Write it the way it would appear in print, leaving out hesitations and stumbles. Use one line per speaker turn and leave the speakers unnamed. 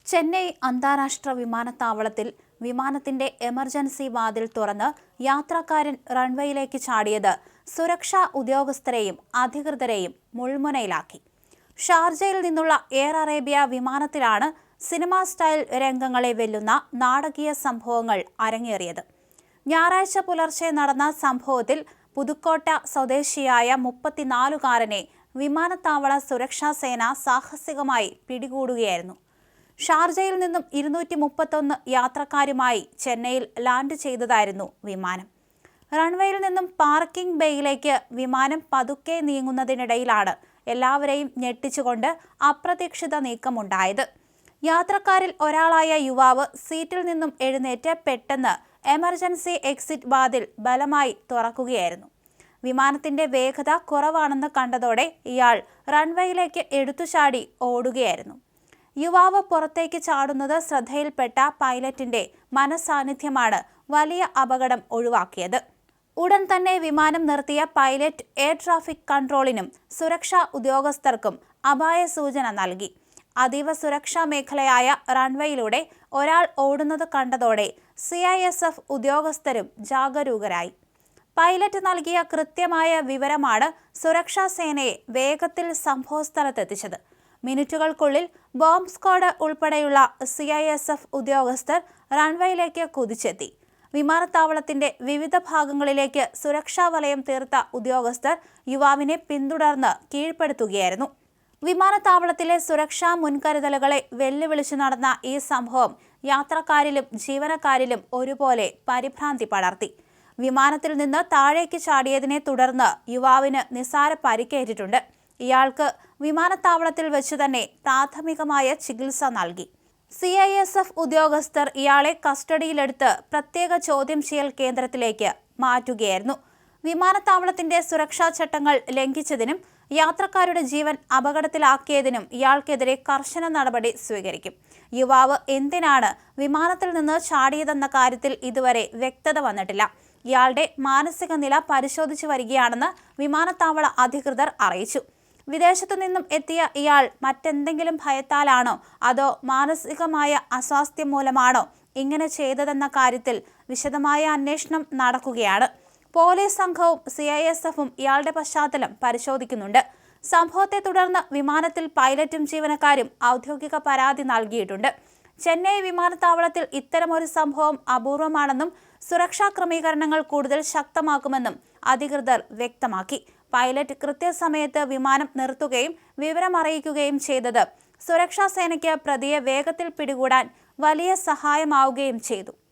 ചെന്നൈ അന്താരാഷ്ട്ര വിമാനത്താവളത്തിൽ വിമാനത്തിന്റെ എമർജൻസി വാതിൽ തുറന്ന് യാത്രക്കാരൻ റൺവേയിലേക്ക് ചാടിയത് സുരക്ഷാ ഉദ്യോഗസ്ഥരെയും അധികൃതരെയും മുൾമുനയിലാക്കി. ഷാർജയിൽ നിന്നുള്ള എയർ അറേബ്യ വിമാനത്തിലാണ് സിനിമാ സ്റ്റൈൽ രംഗങ്ങളെ വെല്ലുന്ന നാടകീയ സംഭവങ്ങൾ അരങ്ങേറിയത്. ഞായറാഴ്ച പുലർച്ചെ നടന്ന സംഭവത്തിൽ പുതുക്കോട്ട സ്വദേശിയായ 34-കാരനെ വിമാനത്താവള സുരക്ഷാ സേന സാഹസികമായി പിടികൂടുകയായിരുന്നു. ഷാർജയിൽ നിന്നും 231 യാത്രക്കാരുമായി ചെന്നൈയിൽ ലാൻഡ് ചെയ്തതായിരുന്നു വിമാനം. റൺവേയിൽ നിന്നും പാർക്കിംഗ് ബേയിലേക്ക് വിമാനം പതുക്കെ നീങ്ങുന്നതിനിടയിലാണ് എല്ലാവരെയും ഞെട്ടിച്ചുകൊണ്ട് അപ്രതീക്ഷിത നീക്കമുണ്ടായത്. യാത്രക്കാരിൽ ഒരാളായ യുവാവ് സീറ്റിൽ നിന്നും എഴുന്നേറ്റ് പെട്ടെന്ന് എമർജൻസി എക്സിറ്റ് വാതിൽ ബലമായി തുറക്കുകയായിരുന്നു. വിമാനത്തിന്റെ വേഗത കുറവാണെന്ന് കണ്ടതോടെ ഇയാൾ റൺവേയിലേക്ക് എടുത്തുചാടി ഓടുകയായിരുന്നു. യുവാവ് പുറത്തേക്ക് ചാടുന്നത് ശ്രദ്ധയിൽപ്പെട്ട പൈലറ്റിന്റെ മനസാന്നിധ്യമാണ് വലിയ അപകടം ഒഴിവാക്കിയത്. ഉടൻ തന്നെ വിമാനം നിർത്തിയ പൈലറ്റ് എയർ ട്രാഫിക് കൺട്രോളിനും സുരക്ഷാ ഉദ്യോഗസ്ഥർക്കും അപായ സൂചന നൽകി. അതീവ സുരക്ഷാ മേഖലയായ റൺവേയിലൂടെ ഒരാൾ ഓടുന്നത് കണ്ടതോടെ CISF ഉദ്യോഗസ്ഥരും ജാഗരൂകരായി. പൈലറ്റ് നൽകിയ കൃത്യമായ വിവരമാണ് സുരക്ഷാ സേനയെ വേഗത്തിൽ സംഭവസ്ഥലത്തെത്തിച്ചത്. മിനിറ്റുകൾക്കുള്ളിൽ ബോംബ് സ്ക്വാഡ് ഉൾപ്പെടെയുള്ള CISF ഉദ്യോഗസ്ഥർ റൺവേയിലേക്ക് കുതിച്ചെത്തി. വിമാനത്താവളത്തിന്റെ വിവിധ ഭാഗങ്ങളിലേക്ക് സുരക്ഷാ വലയം തീർത്ത ഉദ്യോഗസ്ഥർ യുവാവിനെ പിന്തുടർന്ന് കീഴ്പ്പെടുത്തുകയായിരുന്നു. വിമാനത്താവളത്തിലെ സുരക്ഷാ മുൻകരുതലുകളെ വെല്ലുവിളിച്ചു നടന്ന ഈ സംഭവം യാത്രക്കാരിലും ജീവനക്കാരിലും ഒരുപോലെ പരിഭ്രാന്തി പടർത്തി. വിമാനത്തിൽ നിന്ന് താഴേക്ക് ചാടിയതിനെ തുടർന്ന് യുവാവിന് നിസ്സാര പരിക്കേറ്റിട്ടുണ്ട്. ഇയാൾക്ക് വിമാനത്താവളത്തിൽ വെച്ച് തന്നെ പ്രാഥമികമായ ചികിത്സ നൽകി. CISF ഉദ്യോഗസ്ഥർ ഇയാളെ കസ്റ്റഡിയിലെടുത്ത് പ്രത്യേക ചോദ്യം ചെയ്യൽ കേന്ദ്രത്തിലേക്ക് മാറ്റുകയായിരുന്നു. വിമാനത്താവളത്തിന്റെ സുരക്ഷാ ചട്ടങ്ങൾ ലംഘിച്ചതിനും യാത്രക്കാരുടെ ജീവൻ അപകടത്തിലാക്കിയതിനും ഇയാൾക്കെതിരെ കർശന നടപടി സ്വീകരിക്കും. യുവാവ് എന്തിനാണ് വിമാനത്തിൽ നിന്ന് ചാടിയതെന്ന കാര്യത്തിൽ ഇതുവരെ വ്യക്തത വന്നിട്ടില്ല. ഇയാളുടെ മാനസിക നില പരിശോധിച്ചു വരികയാണെന്ന് വിമാനത്താവള അധികൃതർ അറിയിച്ചു. വിദേശത്തു നിന്നും എത്തിയ ഇയാൾ മറ്റെന്തെങ്കിലും ഭയത്താലാണോ അതോ മാനസികമായ അസ്വാസ്ഥ്യം മൂലമാണോ ഇങ്ങനെ ചെയ്തതെന്ന കാര്യത്തിൽ വിശദമായ അന്വേഷണം നടക്കുകയാണ്. പോലീസ് സംഘവും CISFും ഇയാളുടെ പശ്ചാത്തലം പരിശോധിക്കുന്നുണ്ട്. സംഭവത്തെ തുടർന്ന് വിമാനത്തിൽ പൈലറ്റും ജീവനക്കാരും ഔദ്യോഗിക പരാതി നൽകിയിട്ടുണ്ട്. ചെന്നൈ വിമാനത്താവളത്തിൽ ഇത്തരമൊരു സംഭവം അപൂർവമാണെന്നും സുരക്ഷാ ക്രമീകരണങ്ങൾ കൂടുതൽ ശക്തമാക്കുമെന്നും അധികൃതർ വ്യക്തമാക്കി. പൈലറ്റ് കൃത്യസമയത്ത് വിമാനം നിർത്തുകയും വിവരമറിയിക്കുകയും ചെയ്തത് സുരക്ഷാ സേനയ്ക്ക് പ്രതിയെ വേഗത്തിൽ പിടികൂടാൻ വലിയ സഹായമാവുകയും ചെയ്തു.